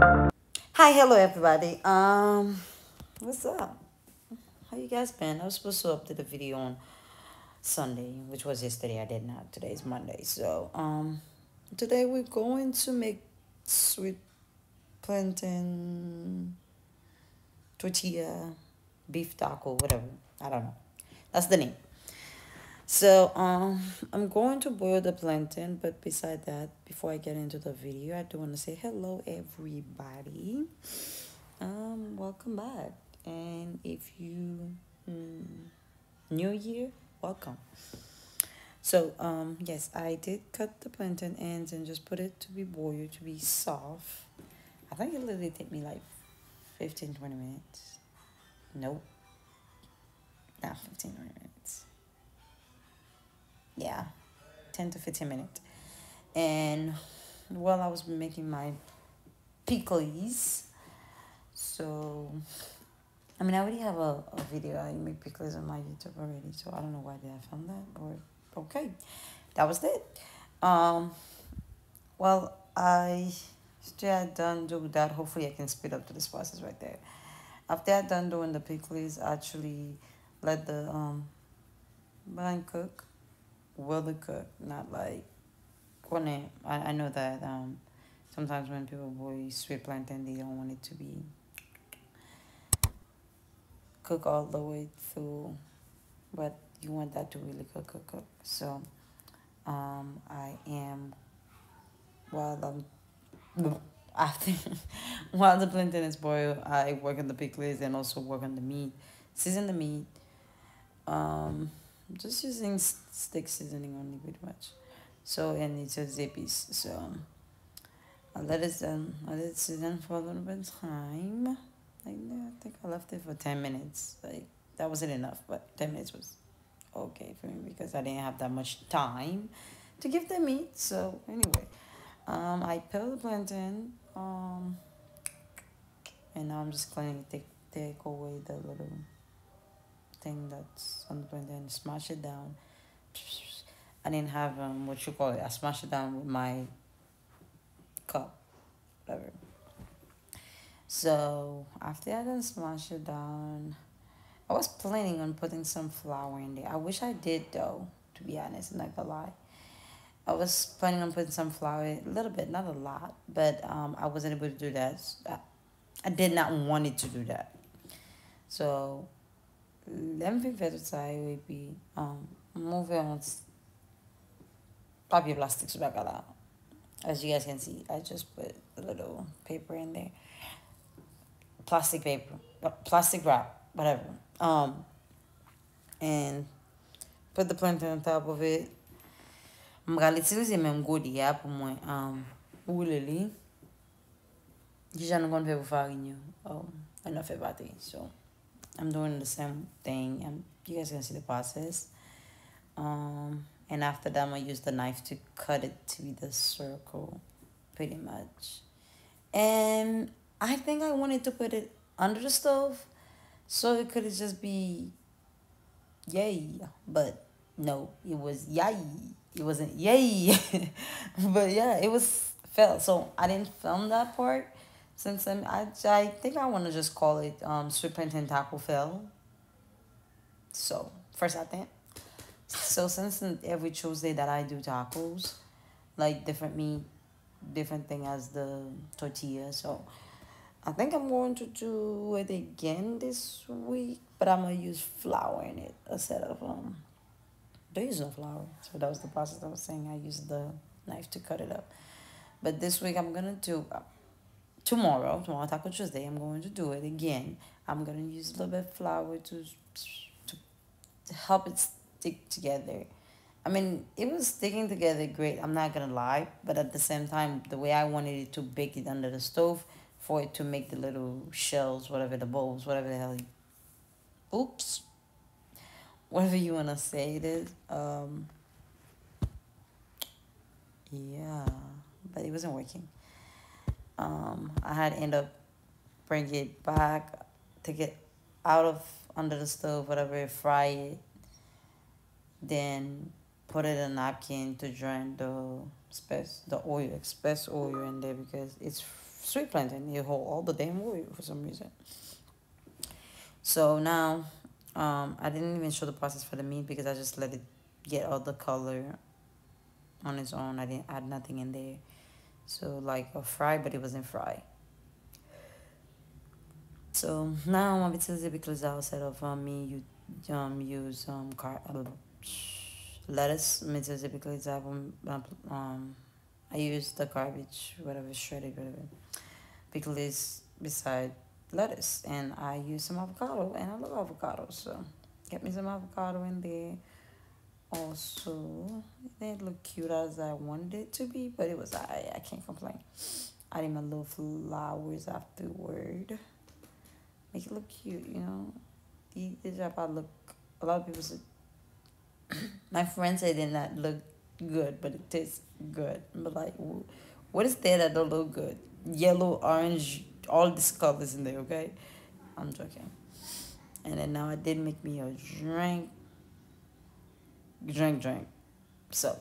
Hi, hello everybody. What's up? How you guys been? I was supposed to update a video on Sunday, which was yesterday. I did not. Today is Monday. Today we're going to make sweet plantain tortilla, beef taco, whatever. I don't know. That's the name. I'm going to boil the plantain, but beside that, before I get into the video, I do want to say hello everybody. Welcome back. And if you mm, new year, welcome. Yes, I did cut the plantain ends and just put it to be boiled to be soft. I think it literally take me like 15-20 minutes. Nope, not 15-20 minutes. Yeah, 10 to 15 minutes. And while I was making my pickles, so I mean, I already have a video. I make pickles on my YouTube already, so I don't know why did I film that. But okay, that was it. Um, well, I still had done do that. Hopefully, I can speed up to this process right there. After I done doing the pickles, I actually let the bun cook, well the cook, not like when I know that sometimes when people boil sweet plantain, they don't want it to be cook all the way through, but you want that to really cook. I am while I'm after while the plantain is boiled, I work on the pickles and also work on the meat, season the meat. Um, just using stick seasoning only, pretty much. So and it's a zippies. I let it season for a little bit of time. Like I think I left it for 10 minutes. Like that wasn't enough, but 10 minutes was okay for me because I didn't have that much time to give them meat. So anyway, I peel the plantain, and now I'm just going to take away the little thing that's on the plantain and smash it down. I didn't have what you call it. I smashed it down with my cup, whatever. So after I done smash it down, I was planning on putting some flour in there. I wish I did though, to be honest, I'm not gonna lie. I was planning on putting some flour, a little bit, not a lot, but I wasn't able to do that. I did not want it to do that. So, let me verify maybe move on papier plastic sudah kala. As you guys can see, I just put a little paper in there, plastic paper, plastic wrap, whatever. And put the plantain on top of it. Mga litilize men go diya pou mwen ouleli. Dijan nou kon fè pou farinyo. I know fè pati. So, I'm doing the same thing. You guys can see the process. And after that, I'm going to use the knife to cut it to be the circle, pretty much. And I think I wanted to put it under the stove so it could just be yay. But no, it was yay. It wasn't yay. But yeah, it was felt. So I didn't film that part since I think I want to just call it sweet plantain taco fell. So first I think. So since every Tuesday that I do tacos, like different meat, different thing as the tortilla. So I think I'm going to do it again this week, but I'm gonna use flour in it instead of there is no flour. So that was the process I was saying. I used the knife to cut it up. But this week I'm gonna do tomorrow Taco Tuesday. I'm going to do it again. I'm gonna use a little bit of flour to help it stick together. I mean, it was sticking together great. I'm not gonna lie, but at the same time, the way I wanted it to bake it under the stove for it to make the little shells, whatever the bowls, whatever the hell. Oops, whatever you wanna say it is. Yeah, but it wasn't working. I had to end up bring it back, take it out of under the stove, whatever, fry it, then put it in a napkin to drain the oil, express oil in there because it's sweet plantain. It hold all the damn oil for some reason. So now, I didn't even show the process for the meat because I just let it get all the color on its own. I didn't add nothing in there. So like a fry, but it wasn't fry. So now uma vez você utilizar o set of me you use lettuce. Me because I use the garbage whatever shredded whatever because beside lettuce and I use some avocado and I love avocado so get me some avocado in there. Also, it didn't look cute as I wanted it to be, but it was I can't complain. Adding my little flowers afterward. Make it look cute, you know. The job I look a lot of people said my friends say it did not look good, but it tastes good. But like what is there that don't look good? Yellow, orange, all these colors in there, okay? I'm joking. And then now I did make me a drink. So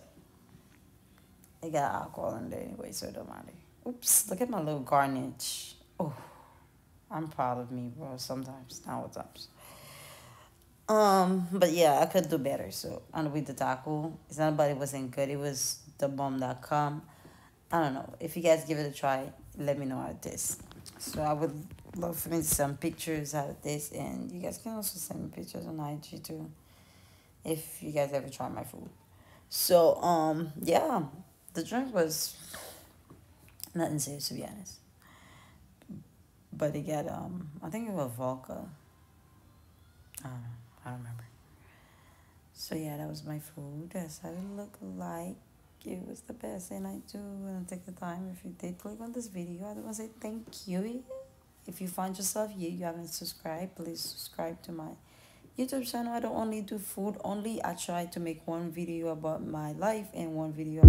it got alcohol in there anyway, so it don't matter. Oops, look at my little garnish. Oh, I'm proud of me, bro. Sometimes, not all times. But yeah, I could do better. So on with the taco, it's not about it wasn't good. It was the bomb.com. I don't know. If you guys give it a try, let me know how it is. So I would love for me some pictures out of this, and you guys can also send me pictures on IG too, if you guys ever try my food. So yeah, the drink was nothing serious to be honest, but it got I think it was vodka. I don't know. I don't remember. So yeah, that was my food. That's how it looked like. It was the best thing I do and take the time. If you did click on this video, I want to say thank you. If you find yourself here, you haven't subscribed, please subscribe to my YouTube channel. I don't only do food only. I try to make one video about my life and one video